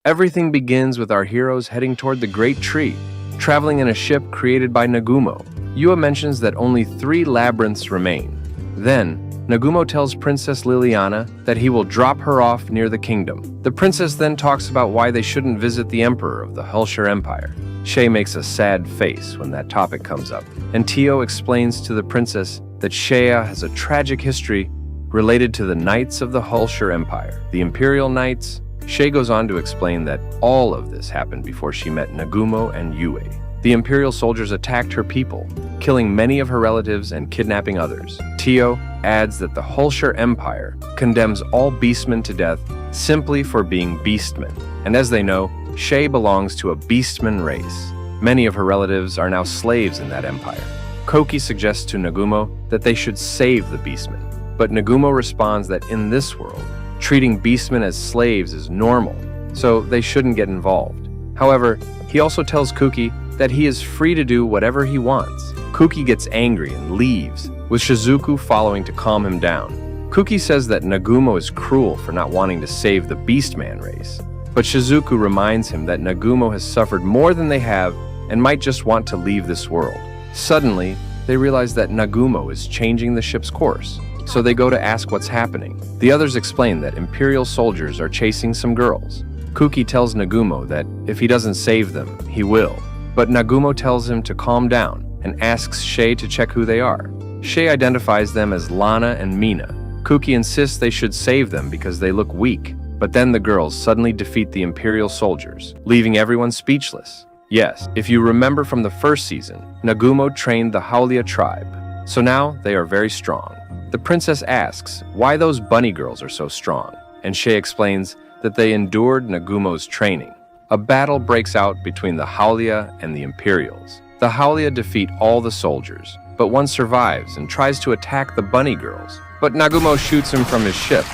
Everything begins with our heroes heading toward the Great Tree, traveling in a ship created by Nagumo. Yua mentions that only 3 labyrinths remain. Then, Nagumo tells Princess Liliana that he will drop her off near the kingdom. The princess then talks about why they shouldn't visit the emperor of the Hulshire Empire. Shay makes a sad face when that topic comes up, and Tio explains to the princess that Shea has a tragic history related to the Knights of the Hulshire Empire, the Imperial Knights. Shay goes on to explain that all of this happened before she met Nagumo and Yue. The Imperial soldiers attacked her people, killing many of her relatives and kidnapping others. Tio adds that the Hulshire Empire condemns all beastmen to death simply for being beastmen. And as they know, Shay belongs to a beastman race. Many of her relatives are now slaves in that empire. Koki suggests to Nagumo that they should save the beastmen, but Nagumo responds that in this world, treating beastmen as slaves is normal, so they shouldn't get involved. However, he also tells Kuki that he is free to do whatever he wants. Kuki gets angry and leaves, with Shizuku following to calm him down. Kuki says that Nagumo is cruel for not wanting to save the Beastman race, but Shizuku reminds him that Nagumo has suffered more than they have and might just want to leave this world. Suddenly, they realize that Nagumo is changing the ship's course, so they go to ask what's happening. The others explain that Imperial soldiers are chasing some girls. Kuki tells Nagumo that if he doesn't save them, he will. But Nagumo tells him to calm down and asks Shay to check who they are. Shay identifies them as Lana and Mina. Kuki insists they should save them because they look weak, but then the girls suddenly defeat the Imperial soldiers, leaving everyone speechless. Yes, if you remember from the first season, Nagumo trained the Haulia tribe, so now they are very strong. The princess asks why those bunny girls are so strong, and Shay explains that they endured Nagumo's training. A battle breaks out between the Haulia and the Imperials. The Haulia defeat all the soldiers, but one survives and tries to attack the bunny girls, but Nagumo shoots him from his ship.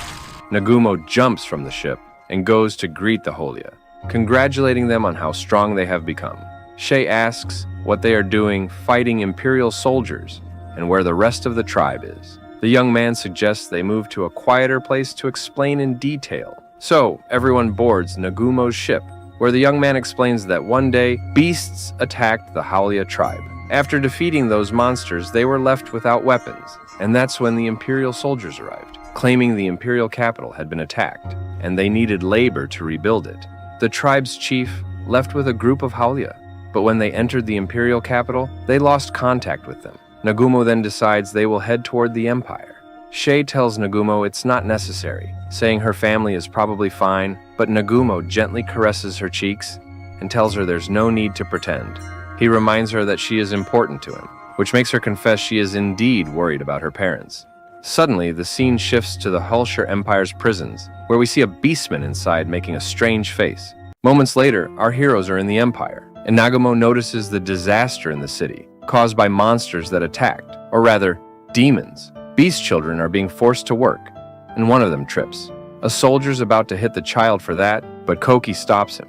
Nagumo jumps from the ship and goes to greet the Haulia, congratulating them on how strong they have become. Shay asks what they are doing fighting Imperial soldiers and where the rest of the tribe is. The young man suggests they move to a quieter place to explain in detail. So, everyone boards Nagumo's ship, where the young man explains that one day, beasts attacked the Haulia tribe. After defeating those monsters, they were left without weapons, and that's when the Imperial soldiers arrived, claiming the Imperial capital had been attacked, and they needed labor to rebuild it. The tribe's chief left with a group of Haulia, but when they entered the Imperial capital, they lost contact with them. Nagumo then decides they will head toward the Empire. Shay tells Nagumo it's not necessary, saying her family is probably fine, but Nagumo gently caresses her cheeks and tells her there's no need to pretend. He reminds her that she is important to him, which makes her confess she is indeed worried about her parents. Suddenly, the scene shifts to the Hulshire Empire's prisons, where we see a beastman inside making a strange face. Moments later, our heroes are in the Empire, and Nagumo notices the disaster in the city, caused by monsters that attacked, or rather, demons. Beast children are being forced to work, and one of them trips. A soldier's about to hit the child for that, but Koki stops him.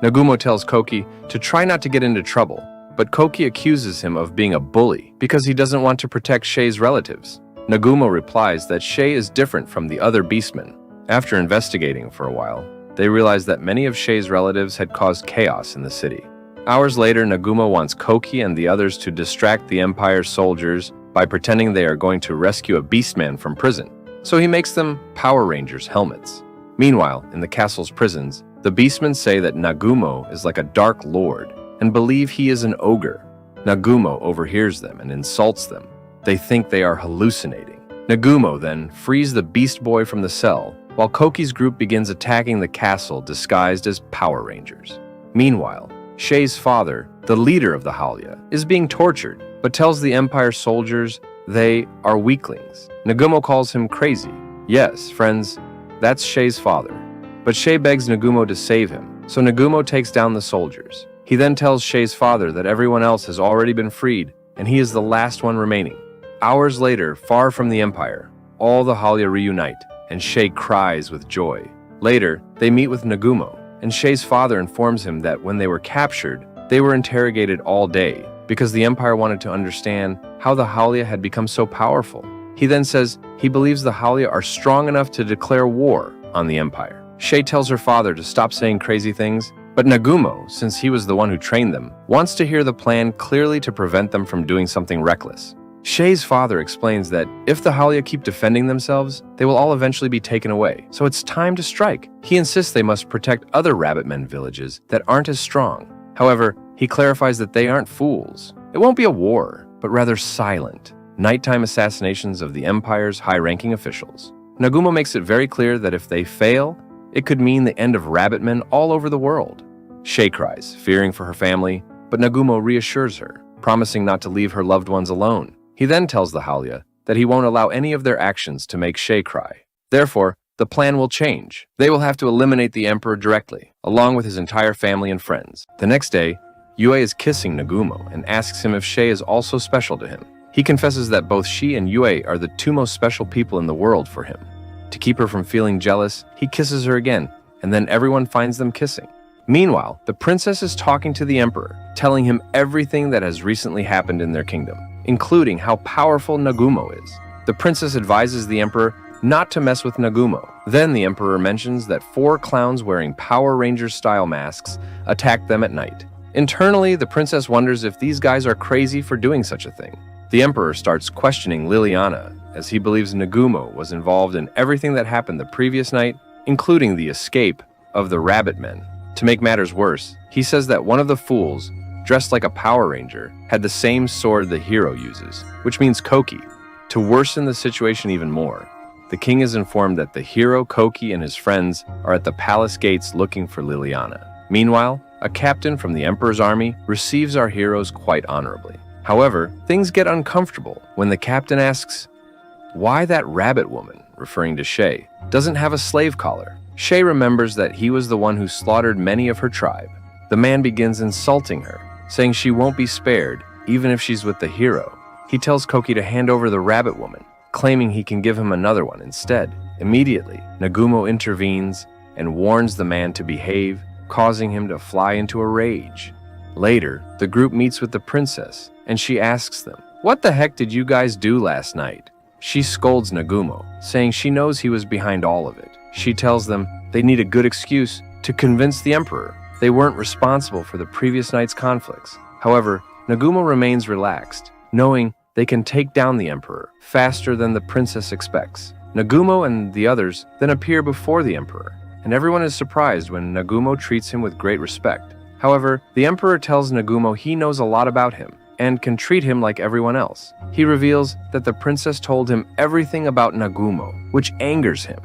Nagumo tells Koki to try not to get into trouble, but Koki accuses him of being a bully because he doesn't want to protect Shay's relatives. Nagumo replies that Shay is different from the other beastmen. After investigating for a while, they realize that many of Shay's relatives had caused chaos in the city. Hours later, Nagumo wants Koki and the others to distract the Empire's soldiers by pretending they are going to rescue a beastman from prison, so he makes them Power Rangers helmets. Meanwhile, in the castle's prisons, the beastmen say that Nagumo is like a dark lord and believe he is an ogre. Nagumo overhears them and insults them. They think they are hallucinating. Nagumo then frees the Beast Boy from the cell, while Koki's group begins attacking the castle disguised as Power Rangers. Meanwhile, Shay's father, the leader of the Haulia, is being tortured, but tells the Empire soldiers they are weaklings. Nagumo calls him crazy. Yes, friends, that's Shay's father. But Shay begs Nagumo to save him, so Nagumo takes down the soldiers. He then tells Shay's father that everyone else has already been freed, and he is the last one remaining. Hours later, far from the Empire, all the Haulia reunite, and Shay cries with joy. Later, they meet with Nagumo, and Shay's father informs him that when they were captured, they were interrogated all day because the Empire wanted to understand how the Haulia had become so powerful. He then says he believes the Haulia are strong enough to declare war on the Empire. Shay tells her father to stop saying crazy things, but Nagumo, since he was the one who trained them, wants to hear the plan clearly to prevent them from doing something reckless. Shay's father explains that if the Halia keep defending themselves, they will all eventually be taken away, so it's time to strike. He insists they must protect other rabbitmen villages that aren't as strong. However, he clarifies that they aren't fools. It won't be a war, but rather silent, nighttime assassinations of the Empire's high-ranking officials. Nagumo makes it very clear that if they fail, it could mean the end of rabbitmen all over the world. Shay cries, fearing for her family, but Nagumo reassures her, promising not to leave her loved ones alone. He then tells the Halia that he won't allow any of their actions to make Shay cry. Therefore, the plan will change. They will have to eliminate the Emperor directly, along with his entire family and friends. The next day, Yue is kissing Nagumo and asks him if Shay is also special to him. He confesses that both she and Yue are the two most special people in the world for him. To keep her from feeling jealous, he kisses her again, and then everyone finds them kissing. Meanwhile, the princess is talking to the Emperor, telling him everything that has recently happened in their kingdom, including how powerful Nagumo is. The princess advises the Emperor not to mess with Nagumo. Then the Emperor mentions that 4 clowns wearing Power Ranger-style masks attacked them at night. Internally, the princess wonders if these guys are crazy for doing such a thing. The Emperor starts questioning Liliana, as he believes Nagumo was involved in everything that happened the previous night, including the escape of the Rabbitmen. To make matters worse, he says that one of the fools, dressed like a Power Ranger, had the same sword the hero uses, which means Koki. To worsen the situation even more, the king is informed that the hero Koki and his friends are at the palace gates looking for Liliana. Meanwhile, a captain from the Emperor's army receives our heroes quite honorably. However, things get uncomfortable when the captain asks why that rabbit woman, referring to Shay, doesn't have a slave collar. Shay remembers that he was the one who slaughtered many of her tribe. The man begins insulting her, saying she won't be spared, even if she's with the hero. He tells Koki to hand over the rabbit woman, claiming he can give him another one instead. Immediately, Nagumo intervenes and warns the man to behave, causing him to fly into a rage. Later, the group meets with the princess, and she asks them, "What the heck did you guys do last night?" She scolds Nagumo, saying she knows he was behind all of it. She tells them they need a good excuse to convince the Emperor they weren't responsible for the previous night's conflicts. However, Nagumo remains relaxed, knowing they can take down the Emperor faster than the princess expects. Nagumo and the others then appear before the Emperor, and everyone is surprised when Nagumo treats him with great respect. However, the Emperor tells Nagumo he knows a lot about him and can treat him like everyone else. He reveals that the princess told him everything about Nagumo, which angers him.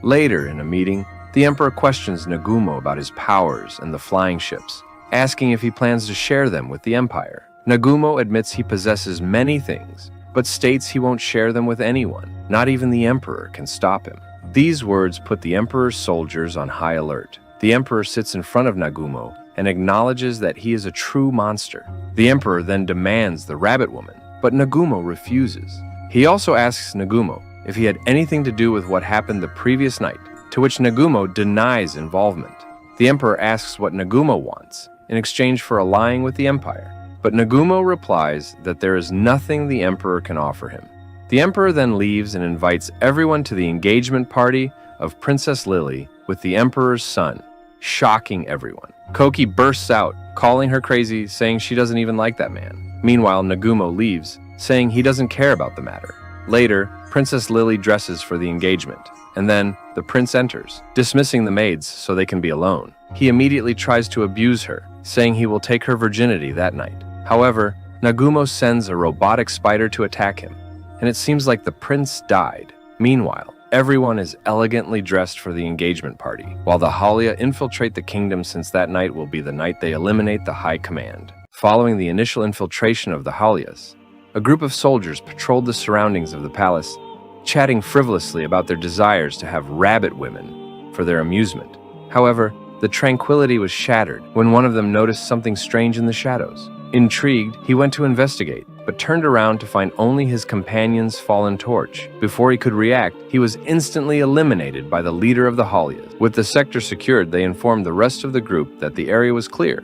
Later in a meeting, the Emperor questions Nagumo about his powers and the flying ships, asking if he plans to share them with the Empire. Nagumo admits he possesses many things, but states he won't share them with anyone. Not even the Emperor can stop him. These words put the Emperor's soldiers on high alert. The Emperor sits in front of Nagumo and acknowledges that he is a true monster. The Emperor then demands the rabbit woman, but Nagumo refuses. He also asks Nagumo if he had anything to do with what happened the previous night, to which Nagumo denies involvement. The Emperor asks what Nagumo wants in exchange for allying with the Empire, but Nagumo replies that there is nothing the Emperor can offer him. The Emperor then leaves and invites everyone to the engagement party of Princess Lily with the Emperor's son, shocking everyone. Koki bursts out, calling her crazy, saying she doesn't even like that man. Meanwhile, Nagumo leaves, saying he doesn't care about the matter. Later, Princess Lily dresses for the engagement, and then the prince enters, dismissing the maids so they can be alone. He immediately tries to abuse her, saying he will take her virginity that night. However, Nagumo sends a robotic spider to attack him, and it seems like the prince died. Meanwhile, everyone is elegantly dressed for the engagement party, while the Halia infiltrate the kingdom, since that night will be the night they eliminate the High Command. Following the initial infiltration of the Halias, a group of soldiers patrolled the surroundings of the palace, chatting frivolously about their desires to have rabbit women for their amusement. However, the tranquility was shattered when one of them noticed something strange in the shadows. Intrigued, he went to investigate, but turned around to find only his companion's fallen torch. Before he could react, he was instantly eliminated by the leader of the Halias. With the sector secured, they informed the rest of the group that the area was clear,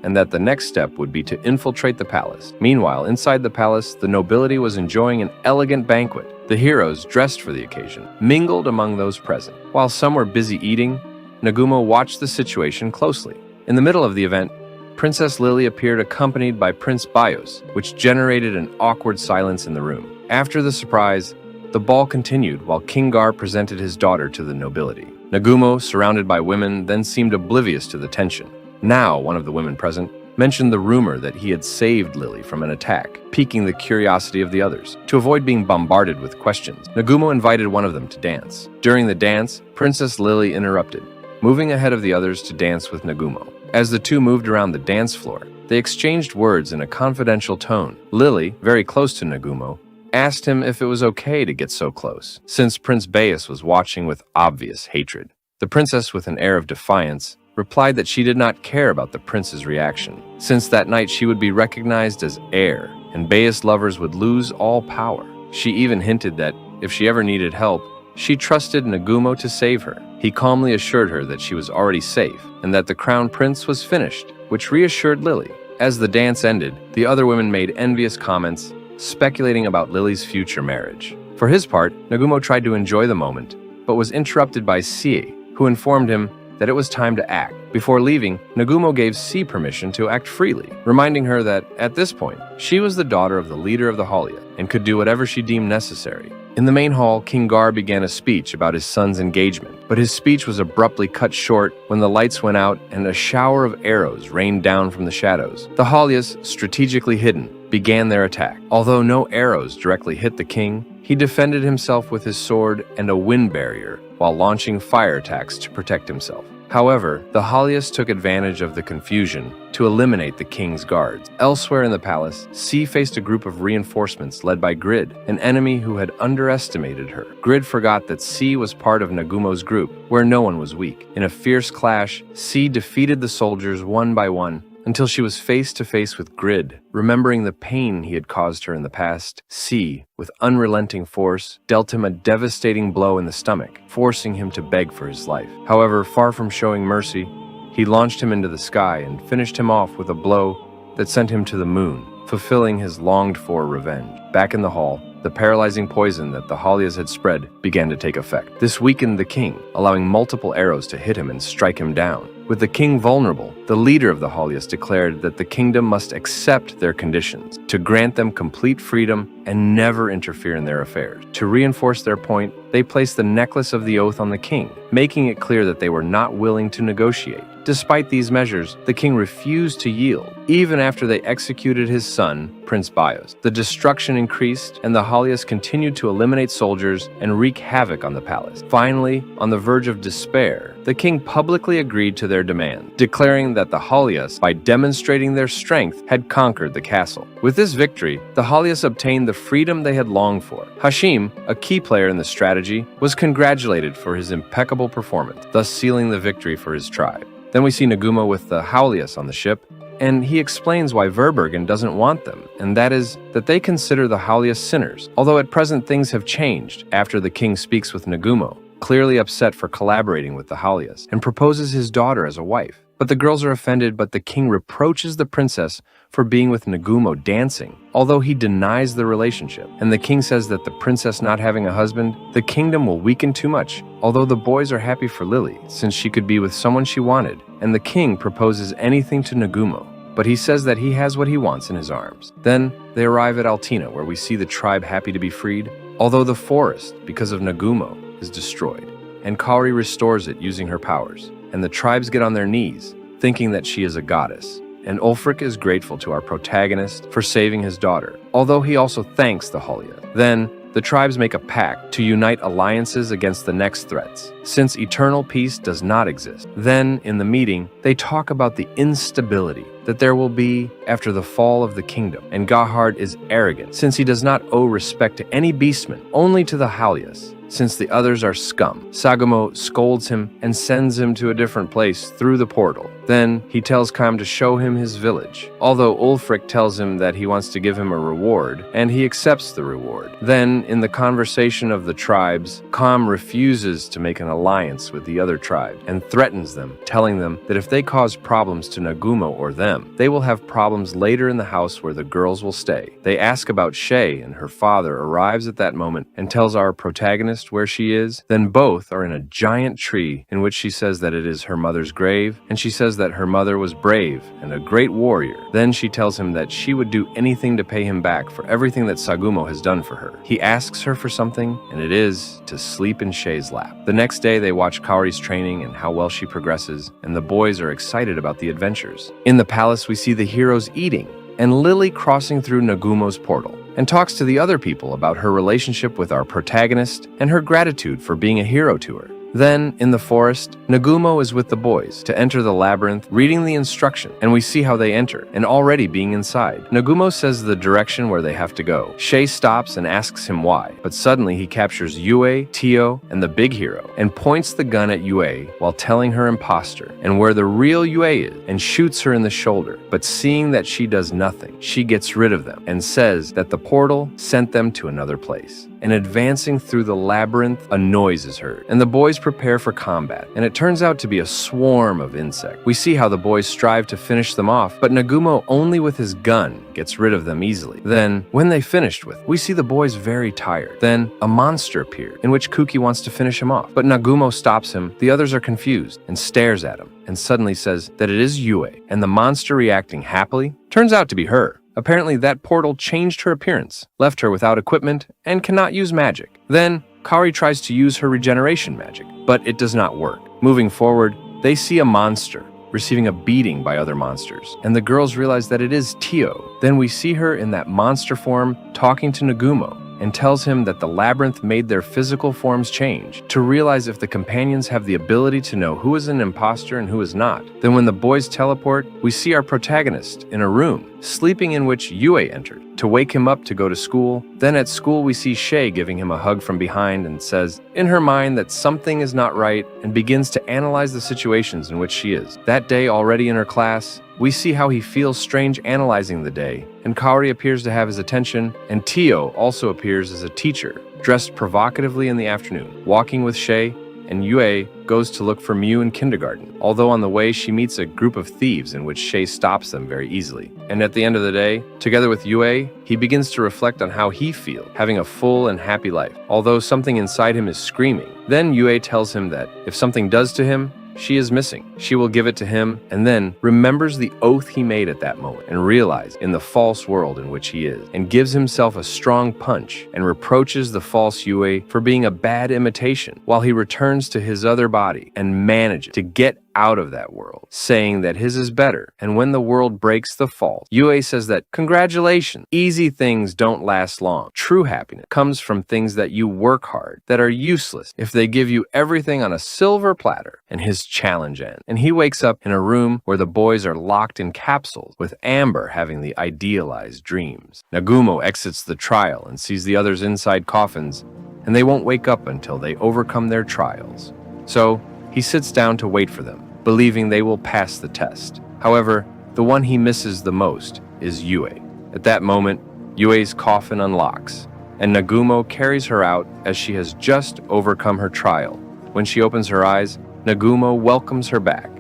and that the next step would be to infiltrate the palace. Meanwhile, inside the palace, the nobility was enjoying an elegant banquet, The heroes, dressed for the occasion, mingled among those present. While some were busy eating, Nagumo watched the situation closely. In the middle of the event, Princess Lily appeared accompanied by Prince Bios, which generated an awkward silence in the room. After the surprise, the ball continued while King Gar presented his daughter to the nobility. Nagumo, surrounded by women, then seemed oblivious to the tension. Now, one of the women present mentioned the rumor that he had saved Lily from an attack, piquing the curiosity of the others. To avoid being bombarded with questions, Nagumo invited one of them to dance. During the dance, Princess Lily interrupted, moving ahead of the others to dance with Nagumo. As the two moved around the dance floor, they exchanged words in a confidential tone. Lily, very close to Nagumo, asked him if it was okay to get so close, since Prince Bias was watching with obvious hatred. The princess, with an air of defiance, replied that she did not care about the prince's reaction, since that night she would be recognized as heir, and Bias lovers would lose all power. She even hinted that, if she ever needed help, she trusted Nagumo to save her. He calmly assured her that she was already safe, and that the crown prince was finished, which reassured Lily. As the dance ended, the other women made envious comments, speculating about Lily's future marriage. For his part, Nagumo tried to enjoy the moment, but was interrupted by Sie, who informed him that it was time to act. Before leaving, Nagumo gave Sie permission to act freely, reminding her that, at this point, she was the daughter of the leader of the Halia and could do whatever she deemed necessary. In the main hall, King Gar began a speech about his son's engagement, but his speech was abruptly cut short when the lights went out and a shower of arrows rained down from the shadows. The Halias, strategically hidden, began their attack. Although no arrows directly hit the king, he defended himself with his sword and a wind barrier while launching fire attacks to protect himself. However, the Halias took advantage of the confusion to eliminate the king's guards. Elsewhere in the palace, Sie faced a group of reinforcements led by Grid, an enemy who had underestimated her. Grid forgot that Sie was part of Nagumo's group, where no one was weak. In a fierce clash, Sie defeated the soldiers one by one, until she was face to face with Grid. Remembering the pain he had caused her in the past, Sie, with unrelenting force, dealt him a devastating blow in the stomach, forcing him to beg for his life. However, far from showing mercy, he launched him into the sky and finished him off with a blow that sent him to the moon, fulfilling his longed-for revenge. Back in the hall, the paralyzing poison that the Halias had spread began to take effect. This weakened the king, allowing multiple arrows to hit him and strike him down. With the king vulnerable, the leader of the Halias declared that the kingdom must accept their conditions, to grant them complete freedom and never interfere in their affairs. To reinforce their point, they placed the necklace of the oath on the king, making it clear that they were not willing to negotiate. Despite these measures, the king refused to yield, even after they executed his son, Prince Bios. The destruction increased, and the Halias continued to eliminate soldiers and wreak havoc on the palace. Finally, on the verge of despair, the king publicly agreed to their demand, declaring that the Halias, by demonstrating their strength, had conquered the castle. With this victory, the Halias obtained the freedom they had longed for. Hashim, a key player in the strategy, was congratulated for his impeccable performance, thus sealing the victory for his tribe. Then we see Nagumo with the Halias on the ship, and he explains why Verbergen doesn't want them, and that is that they consider the Halias sinners. Although at present things have changed after the king speaks with Nagumo, clearly upset for collaborating with the Halias, and proposes his daughter as a wife. But the girls are offended, but the king reproaches the princess for being with Nagumo dancing, although he denies the relationship. And the king says that the princess not having a husband, the kingdom will weaken too much, although the boys are happy for Lily, since she could be with someone she wanted. And the king proposes anything to Nagumo, but he says that he has what he wants in his arms. Then they arrive at Altina, where we see the tribe happy to be freed, although the forest, because of Nagumo, is destroyed, and Kaori restores it using her powers. And the tribes get on their knees, thinking that she is a goddess. And Ulfric is grateful to our protagonist for saving his daughter, although he also thanks the Halia. Then, the tribes make a pact to unite alliances against the next threats, since eternal peace does not exist. Then, in the meeting, they talk about the instability that there will be after the fall of the kingdom, and Gahard is arrogant, since he does not owe respect to any beastman, only to the Halias, since the others are scum. Sagumo scolds him and sends him to a different place through the portal. Then he tells Kam to show him his village, although Ulfric tells him that he wants to give him a reward, and he accepts the reward. Then, in the conversation of the tribes, Kam refuses to make an alliance with the other tribe and threatens them, telling them that if they cause problems to Nagumo or them, they will have problems later in the house where the girls will stay. They ask about Shay, and her father arrives at that moment and tells our protagonist where she is. Then both are in a giant tree in which she says that it is her mother's grave, and she says that her mother was brave and a great warrior. Then she tells him that she would do anything to pay him back for everything that Sagumo has done for her. He asks her for something, and it is to sleep in Shay's lap. The next day they watch Kaori's training and how well she progresses, and the boys are excited about the adventures. In the palace we see the heroes eating, and Lily crossing through Nagumo's portal, and talks to the other people about her relationship with our protagonist and her gratitude for being a hero to her. Then, in the forest, Nagumo is with the boys to enter the labyrinth, reading the instruction, and we see how they enter, and already being inside. Nagumo says the direction where they have to go. Shay stops and asks him why, but suddenly he captures Yue, Tio, and the big hero, and points the gun at Yue while telling her imposter, and where the real Yue is, and shoots her in the shoulder. But seeing that she does nothing, she gets rid of them, and says that the portal sent them to another place. And advancing through the labyrinth, a noise is heard, and the boys prepare for combat, and it turns out to be a swarm of insects. We see how the boys strive to finish them off, but Nagumo, only with his gun, gets rid of them easily. Then, when they finished with, we see the boys very tired. Then, a monster appeared, in which Kuki wants to finish him off, but Nagumo stops him. The others are confused, and stares at him, and suddenly says that it is Yue, and the monster, reacting happily, turns out to be her. Apparently that portal changed her appearance, left her without equipment, and cannot use magic. Then, Kaori tries to use her regeneration magic, but it does not work. Moving forward, they see a monster receiving a beating by other monsters, and the girls realize that it is Tio. Then we see her in that monster form talking to Nagumo, and tells him that the labyrinth made their physical forms change to realize if the companions have the ability to know who is an imposter and who is not. Then when the boys teleport, we see our protagonist in a room, sleeping, in which Yue entered, to wake him up to go to school. Then at school we see Shay giving him a hug from behind and says in her mind that something is not right, and begins to analyze the situations in which she is. That day, already in her class, we see how he feels strange analyzing the day, and Kaori appears to have his attention, and Tio also appears as a teacher, dressed provocatively in the afternoon, walking with Shay, and Yue goes to look for Mew in kindergarten, although on the way she meets a group of thieves in which Shay stops them very easily. And at the end of the day, together with Yue, he begins to reflect on how he feels, having a full and happy life, although something inside him is screaming. Then Yue tells him that if something does to him, she is missing. She will give it to him, and then remembers the oath he made at that moment and realizes in the false world in which he is, and gives himself a strong punch and reproaches the false Yue for being a bad imitation, while he returns to his other body and manages to get out of that world, saying that his is better. And when the world breaks the fall, Yue says that, congratulations, easy things don't last long. True happiness comes from things that you work hard, that are useless if they give you everything on a silver platter. And his challenge ends, and he wakes up in a room where the boys are locked in capsules, with Amber having the idealized dreams. Nagumo exits the trial and sees the others inside coffins, and they won't wake up until they overcome their trials. So he sits down to wait for them, believing they will pass the test. However, the one he misses the most is Yue. At that moment, Yue's coffin unlocks, and Nagumo carries her out as she has just overcome her trial. When she opens her eyes, Nagumo welcomes her back.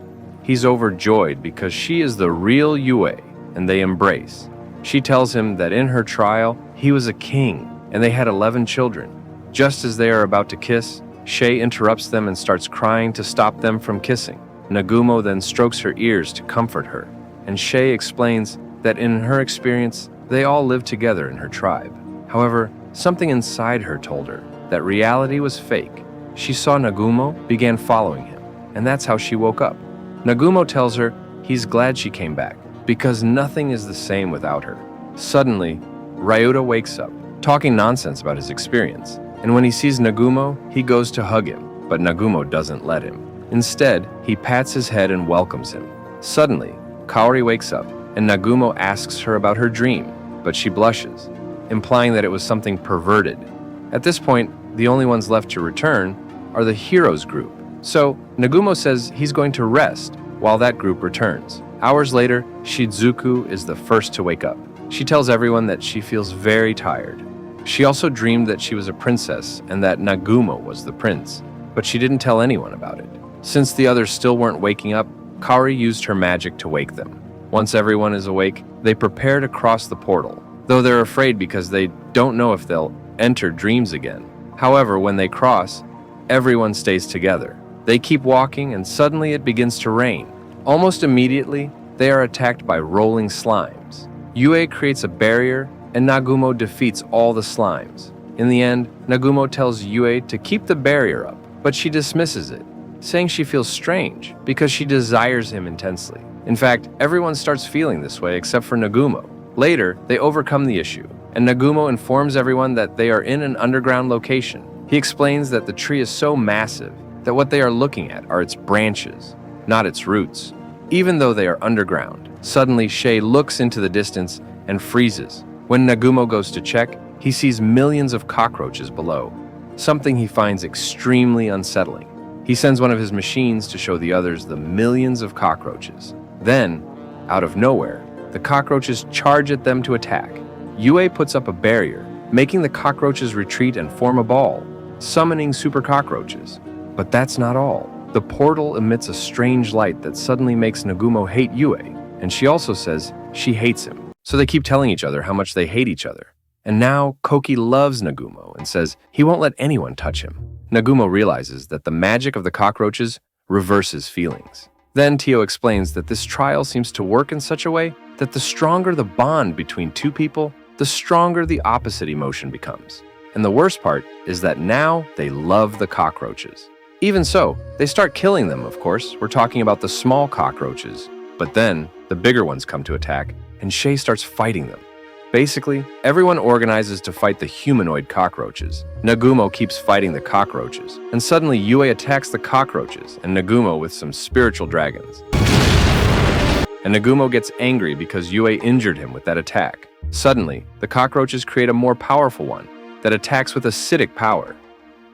He's overjoyed because she is the real Yue, and they embrace. She tells him that in her trial, he was a king, and they had 11 children. Just as they are about to kiss, Shay interrupts them and starts crying to stop them from kissing. Nagumo then strokes her ears to comfort her, and Shay explains that in her experience, they all lived together in her tribe. However, something inside her told her that reality was fake. She saw Nagumo, began following him, and that's how she woke up. Nagumo tells her he's glad she came back, because nothing is the same without her. Suddenly, Ryuta wakes up, talking nonsense about his experience, and when he sees Nagumo, he goes to hug him, but Nagumo doesn't let him. Instead, he pats his head and welcomes him. Suddenly, Kaori wakes up, and Nagumo asks her about her dream, but she blushes, implying that it was something perverted. At this point, the only ones left to return are the heroes group. So, Nagumo says he's going to rest, while that group returns. Hours later, Shizuku is the first to wake up. She tells everyone that she feels very tired. She also dreamed that she was a princess and that Nagumo was the prince, but she didn't tell anyone about it. Since the others still weren't waking up, Kaori used her magic to wake them. Once everyone is awake, they prepare to cross the portal, though they're afraid because they don't know if they'll enter dreams again. However, when they cross, everyone stays together. They keep walking and suddenly it begins to rain. Almost immediately, they are attacked by rolling slimes. Yue creates a barrier and Nagumo defeats all the slimes. In the end, Nagumo tells Yue to keep the barrier up, but she dismisses it, saying she feels strange because she desires him intensely. In fact, everyone starts feeling this way except for Nagumo. Later, they overcome the issue, and Nagumo informs everyone that they are in an underground location. He explains that the tree is so massive that what they are looking at are its branches, not its roots. Even though they are underground, suddenly Shay looks into the distance and freezes. When Nagumo goes to check, he sees millions of cockroaches below, something he finds extremely unsettling. He sends one of his machines to show the others the millions of cockroaches. Then, out of nowhere, the cockroaches charge at them to attack. Yue puts up a barrier, making the cockroaches retreat and form a ball, summoning super cockroaches. But that's not all. The portal emits a strange light that suddenly makes Nagumo hate Yue, and she also says she hates him. So they keep telling each other how much they hate each other. And now Koki loves Nagumo and says he won't let anyone touch him. Nagumo realizes that the magic of the cockroaches reverses feelings. Then Tio explains that this trial seems to work in such a way that the stronger the bond between two people, the stronger the opposite emotion becomes. And the worst part is that now they love the cockroaches. Even so, they start killing them, of course. We're talking about the small cockroaches. But then, the bigger ones come to attack, and Shay starts fighting them. Basically, everyone organizes to fight the humanoid cockroaches. Nagumo keeps fighting the cockroaches, and suddenly Yue attacks the cockroaches and Nagumo with some spiritual dragons. And Nagumo gets angry because Yue injured him with that attack. Suddenly, the cockroaches create a more powerful one that attacks with acidic power.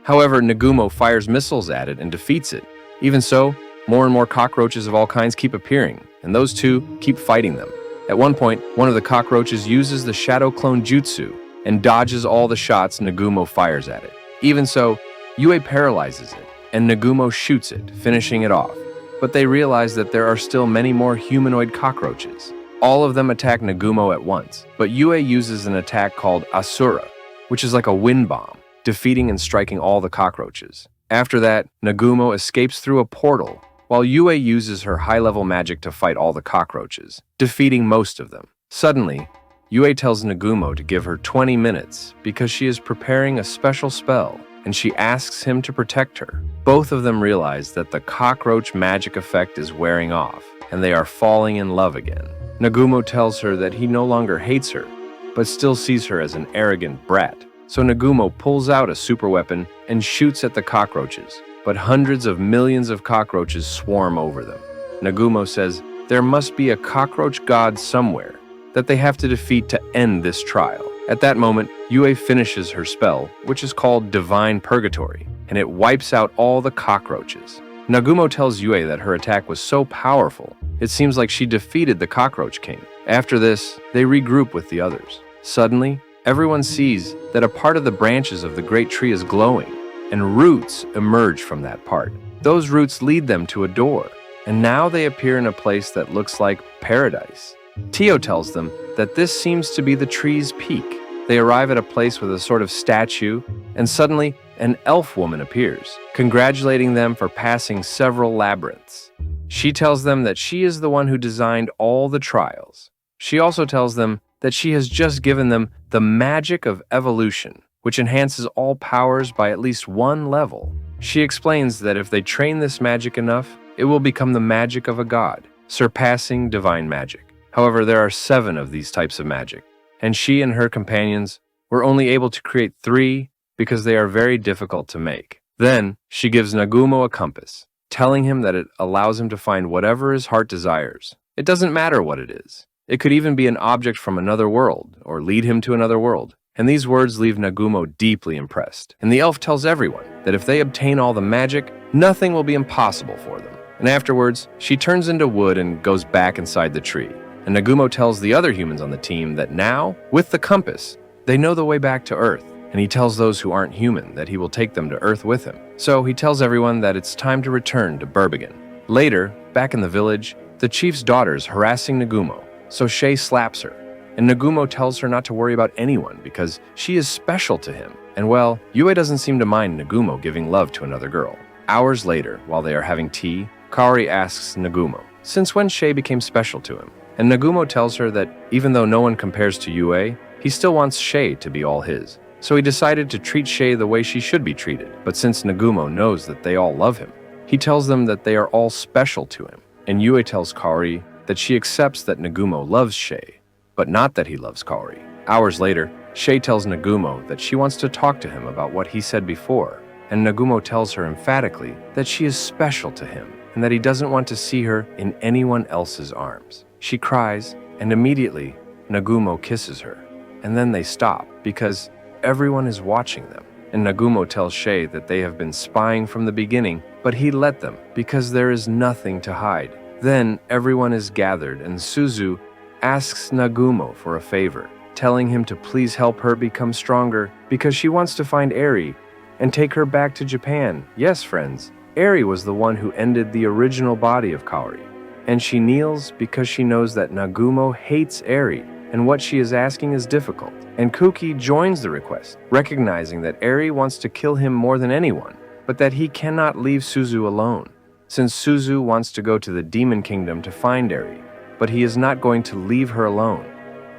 However, Nagumo fires missiles at it and defeats it. Even so, more and more cockroaches of all kinds keep appearing, and those two keep fighting them. At one point, one of the cockroaches uses the Shadow Clone Jutsu and dodges all the shots Nagumo fires at it. Even so, Yue paralyzes it, and Nagumo shoots it, finishing it off. But they realize that there are still many more humanoid cockroaches. All of them attack Nagumo at once, but Yue uses an attack called Asura, which is like a wind bomb, defeating and striking all the cockroaches. After that, Nagumo escapes through a portal, while Yue uses her high-level magic to fight all the cockroaches, defeating most of them. Suddenly, Yue tells Nagumo to give her 20 minutes because she is preparing a special spell, and she asks him to protect her. Both of them realize that the cockroach magic effect is wearing off, and they are falling in love again. Nagumo tells her that he no longer hates her, but still sees her as an arrogant brat. So Nagumo pulls out a super weapon and shoots at the cockroaches, but hundreds of millions of cockroaches swarm over them. Nagumo says there must be a cockroach god somewhere that they have to defeat to end this trial. At that moment, Yue finishes her spell, which is called Divine Purgatory, and it wipes out all the cockroaches. Nagumo tells Yue that her attack was so powerful, it seems like she defeated the Cockroach King. After this, they regroup with the others. Suddenly, everyone sees that a part of the branches of the great tree is glowing, and roots emerge from that part. Those roots lead them to a door, and now they appear in a place that looks like paradise. Tio tells them that this seems to be the tree's peak. They arrive at a place with a sort of statue, and suddenly an elf woman appears, congratulating them for passing several labyrinths. She tells them that she is the one who designed all the trials. She also tells them that she has just given them the magic of evolution, which enhances all powers by at least one level. She explains that if they train this magic enough, it will become the magic of a god, surpassing divine magic. However, there are 7 of these types of magic, and she and her companions were only able to create 3 because they are very difficult to make. Then, she gives Nagumo a compass, telling him that it allows him to find whatever his heart desires. It doesn't matter what it is. It could even be an object from another world, or lead him to another world. And these words leave Nagumo deeply impressed. And the elf tells everyone that if they obtain all the magic, nothing will be impossible for them. And afterwards, she turns into wood and goes back inside the tree. And Nagumo tells the other humans on the team that now, with the compass, they know the way back to Earth. And he tells those who aren't human that he will take them to Earth with him. So he tells everyone that it's time to return to Berbigan. Later, back in the village, the chief's daughter's harassing Nagumo, so Shay slaps her. And Nagumo tells her not to worry about anyone because she is special to him. And well, Yue doesn't seem to mind Nagumo giving love to another girl. Hours later, while they are having tea, Kaori asks Nagumo, since when Shay became special to him. And Nagumo tells her that even though no one compares to Yue, he still wants Shay to be all his. So he decided to treat Shay the way she should be treated. But since Nagumo knows that they all love him, he tells them that they are all special to him. And Yue tells Kaori that she accepts that Nagumo loves Shay, but not that he loves Kaori. Hours later, Shay tells Nagumo that she wants to talk to him about what he said before, and Nagumo tells her emphatically that she is special to him and that he doesn't want to see her in anyone else's arms. She cries, and immediately, Nagumo kisses her. And then they stop because everyone is watching them. And Nagumo tells Shay that they have been spying from the beginning, but he let them because there is nothing to hide. Then everyone is gathered and Suzu asks Nagumo for a favor, telling him to please help her become stronger because she wants to find Eri and take her back to Japan. Yes, friends, Eri was the one who ended the original body of Kaori. And she kneels because she knows that Nagumo hates Eri and what she is asking is difficult. And Kuki joins the request, recognizing that Eri wants to kill him more than anyone, but that he cannot leave Suzu alone, since Suzu wants to go to the Demon Kingdom to find Eri, but he is not going to leave her alone.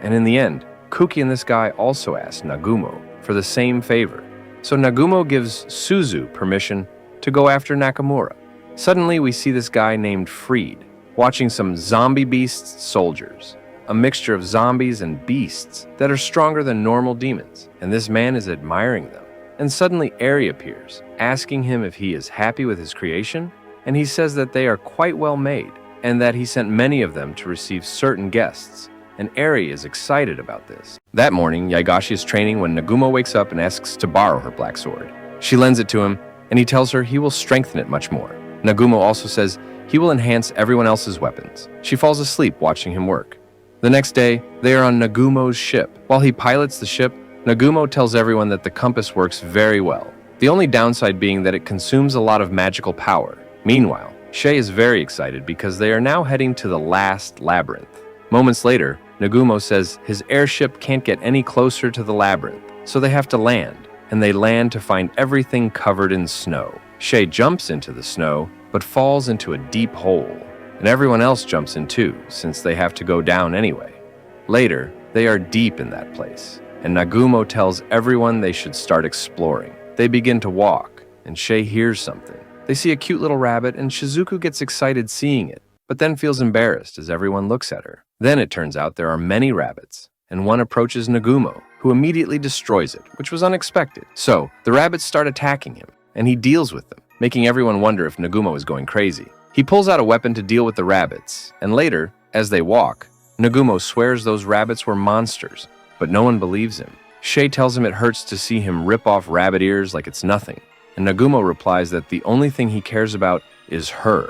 And in the end, Kuki and this guy also ask Nagumo for the same favor. So Nagumo gives Suzu permission to go after Nakamura. Suddenly we see this guy named Freed, watching some zombie beasts soldiers, a mixture of zombies and beasts that are stronger than normal demons, and this man is admiring them. And suddenly Eri appears, asking him if he is happy with his creation, and he says that they are quite well made, and that he sent many of them to receive certain guests, and Eri is excited about this. That morning, Yaigashi is training when Nagumo wakes up and asks to borrow her black sword. She lends it to him, and he tells her he will strengthen it much more. Nagumo also says he will enhance everyone else's weapons. She falls asleep watching him work. The next day, they are on Nagumo's ship. While he pilots the ship, Nagumo tells everyone that the compass works very well, the only downside being that it consumes a lot of magical power. Meanwhile, Shay is very excited because they are now heading to the last labyrinth. Moments later, Nagumo says his airship can't get any closer to the labyrinth, so they have to land, and they land to find everything covered in snow. Shay jumps into the snow, but falls into a deep hole, and everyone else jumps in too, since they have to go down anyway. Later, they are deep in that place, and Nagumo tells everyone they should start exploring. They begin to walk, and Shay hears something. They see a cute little rabbit, and Shizuku gets excited seeing it, but then feels embarrassed as everyone looks at her. Then it turns out there are many rabbits, and one approaches Nagumo, who immediately destroys it, which was unexpected. So, the rabbits start attacking him, and he deals with them, making everyone wonder if Nagumo is going crazy. He pulls out a weapon to deal with the rabbits, and later, as they walk, Nagumo swears those rabbits were monsters, but no one believes him. Shay tells him it hurts to see him rip off rabbit ears like it's nothing, and Nagumo replies that the only thing he cares about is her,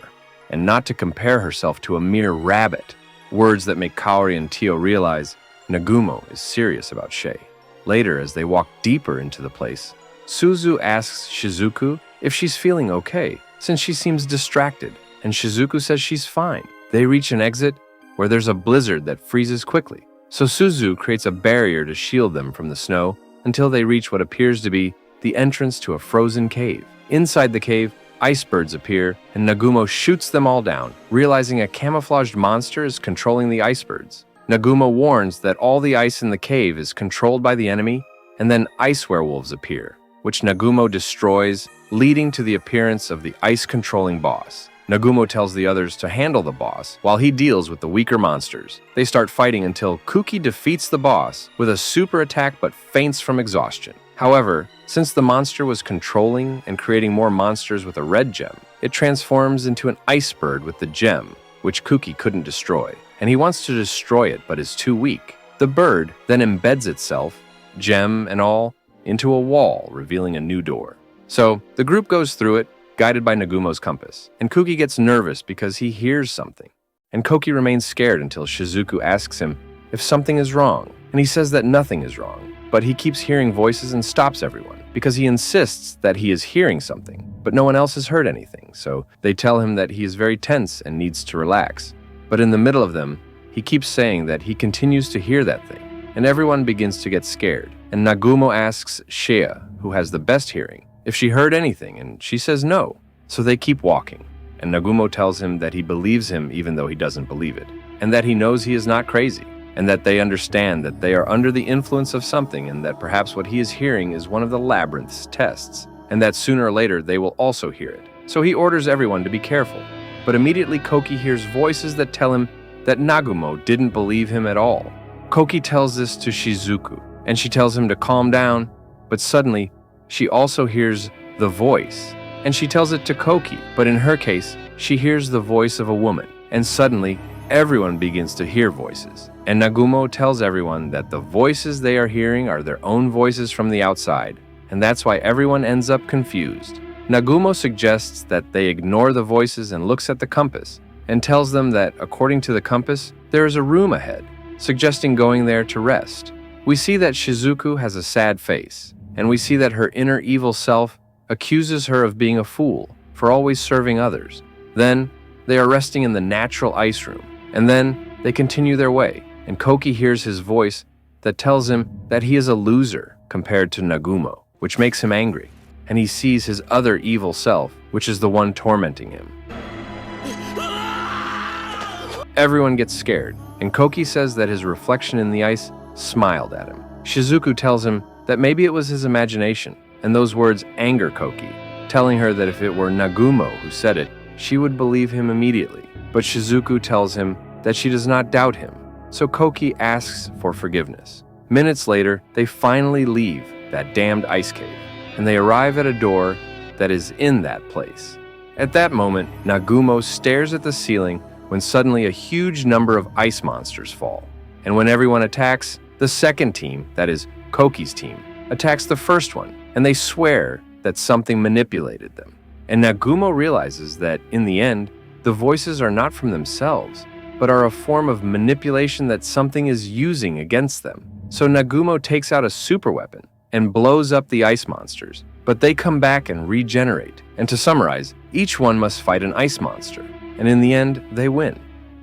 and not to compare herself to a mere rabbit, words that make Kaori and Tio realize Nagumo is serious about Shay. Later, as they walk deeper into the place, Suzu asks Shizuku if she's feeling okay, since she seems distracted, and Shizuku says she's fine. They reach an exit where there's a blizzard that freezes quickly, so Suzu creates a barrier to shield them from the snow until they reach what appears to be the entrance to a frozen cave. Inside the cave, ice birds appear, and Nagumo shoots them all down, realizing a camouflaged monster is controlling the ice birds. Nagumo warns that all the ice in the cave is controlled by the enemy, and then ice werewolves appear, which Nagumo destroys, leading to the appearance of the ice-controlling boss. Nagumo tells the others to handle the boss while he deals with the weaker monsters. They start fighting until Kuki defeats the boss with a super attack but faints from exhaustion. However, since the monster was controlling and creating more monsters with a red gem, it transforms into an ice bird with the gem, which Kuki couldn't destroy, and he wants to destroy it but is too weak. The bird then embeds itself, gem and all, into a wall, revealing a new door. So, the group goes through it, guided by Nagumo's compass. And Kuki gets nervous because he hears something. And Koki remains scared until Shizuku asks him if something is wrong, and he says that nothing is wrong. But he keeps hearing voices and stops everyone, because he insists that he is hearing something, but no one else has heard anything, so they tell him that he is very tense and needs to relax. But in the middle of them, he keeps saying that he continues to hear that thing, and everyone begins to get scared. And Nagumo asks Shea, who has the best hearing, if she heard anything, and she says no. So they keep walking, and Nagumo tells him that he believes him even though he doesn't believe it, and that he knows he is not crazy, and that they understand that they are under the influence of something, and that perhaps what he is hearing is one of the labyrinths tests, and that sooner or later they will also hear it. So he orders everyone to be careful. But immediately Koki hears voices that tell him that Nagumo didn't believe him at all. Koki tells this to Shizuku, and she tells him to calm down, but suddenly she also hears the voice, and she tells it to Koki, but in her case, she hears the voice of a woman, and suddenly everyone begins to hear voices. And Nagumo tells everyone that the voices they are hearing are their own voices from the outside, and that's why everyone ends up confused. Nagumo suggests that they ignore the voices and looks at the compass, and tells them that, according to the compass, there is a room ahead, suggesting going there to rest. We see that Shizuku has a sad face, and we see that her inner evil self accuses her of being a fool for always serving others. Then, they are resting in the natural ice room, and then they continue their way, and Koki hears his voice that tells him that he is a loser compared to Nagumo, which makes him angry, and he sees his other evil self, which is the one tormenting him. Everyone gets scared, and Koki says that his reflection in the ice smiled at him. Shizuku tells him that maybe it was his imagination, and those words anger Koki, telling her that if it were Nagumo who said it, she would believe him immediately. But Shizuku tells him that she does not doubt him, so Koki asks for forgiveness. Minutes later, they finally leave that damned ice cave, and they arrive at a door that is in that place. At that moment, Nagumo stares at the ceiling when suddenly a huge number of ice monsters fall. And when everyone attacks, the second team, that is Koki's team, attacks the first one, and they swear that something manipulated them. And Nagumo realizes that, in the end, the voices are not from themselves, but are a form of manipulation that something is using against them. So Nagumo takes out a super weapon and blows up the ice monsters, but they come back and regenerate. And to summarize, each one must fight an ice monster, and in the end, they win.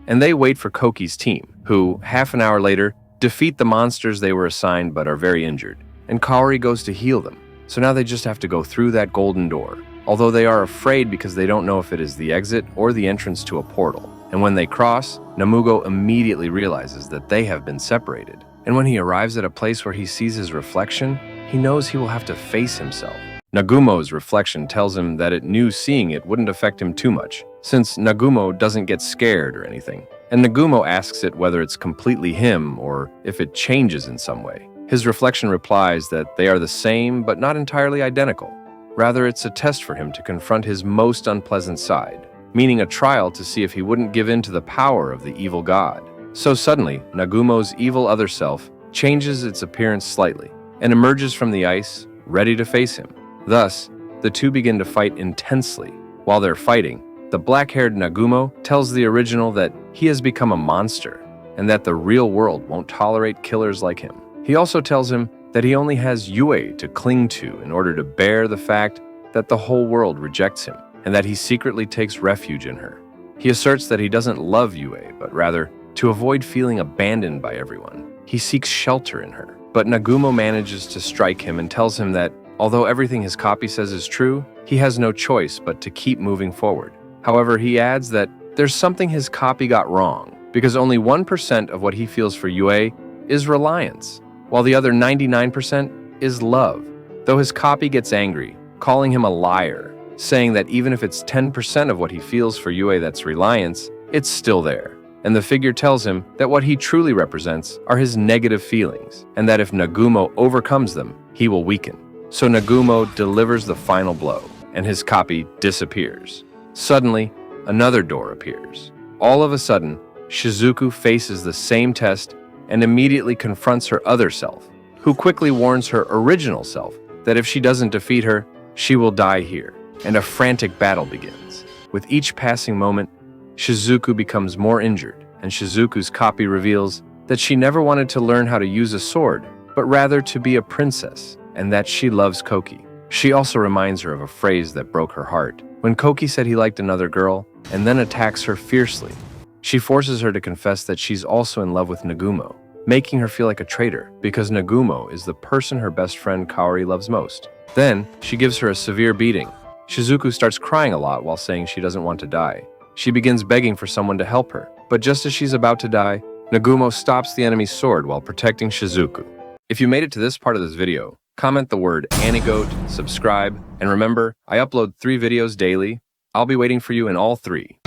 And they wait for Koki's team, who, half an hour later, defeat the monsters they were assigned but are very injured. And Kaori goes to heal them, so now they just have to go through that golden door, although they are afraid because they don't know if it is the exit or the entrance to a portal. And when they cross, Namugo immediately realizes that they have been separated. And when he arrives at a place where he sees his reflection, he knows he will have to face himself. Nagumo's reflection tells him that it knew seeing it wouldn't affect him too much, since Nagumo doesn't get scared or anything. And Nagumo asks it whether it's completely him or if it changes in some way. His reflection replies that they are the same but not entirely identical. Rather, it's a test for him to confront his most unpleasant side, meaning a trial to see if he wouldn't give in to the power of the evil god. So suddenly, Nagumo's evil other self changes its appearance slightly and emerges from the ice, ready to face him. Thus, the two begin to fight intensely. While they're fighting, the black-haired Nagumo tells the original that he has become a monster and that the real world won't tolerate killers like him. He also tells him that he only has Yue to cling to in order to bear the fact that the whole world rejects him, and that he secretly takes refuge in her. He asserts that he doesn't love Yue, but rather, to avoid feeling abandoned by everyone, he seeks shelter in her. But Nagumo manages to strike him and tells him that, although everything his copy says is true, he has no choice but to keep moving forward. However, he adds that there's something his copy got wrong, because only 1% of what he feels for Yue is reliance, while the other 99% is love. Though his copy gets angry, calling him a liar, saying that even if it's 10% of what he feels for Yue that's reliance, it's still there. And the figure tells him that what he truly represents are his negative feelings, and that if Nagumo overcomes them, he will weaken. So Nagumo delivers the final blow, and his copy disappears. Suddenly, another door appears. All of a sudden, Shizuku faces the same test and immediately confronts her other self, who quickly warns her original self that if she doesn't defeat her, she will die here. and a frantic battle begins. With each passing moment, Shizuku becomes more injured, and Shizuku's copy reveals that she never wanted to learn how to use a sword, but rather to be a princess, and that she loves Koki. She also reminds her of a phrase that broke her heart, when Koki said he liked another girl, and then attacks her fiercely. She forces her to confess that she's also in love with Nagumo, making her feel like a traitor, because Nagumo is the person her best friend Kaori loves most. Then, she gives her a severe beating. Shizuku starts crying a lot while saying she doesn't want to die. She begins begging for someone to help her, but just as she's about to die, Nagumo stops the enemy's sword while protecting Shizuku. If you made it to this part of this video, comment the word Anigoat, subscribe, and remember, I upload 3 videos daily. I'll be waiting for you in all 3.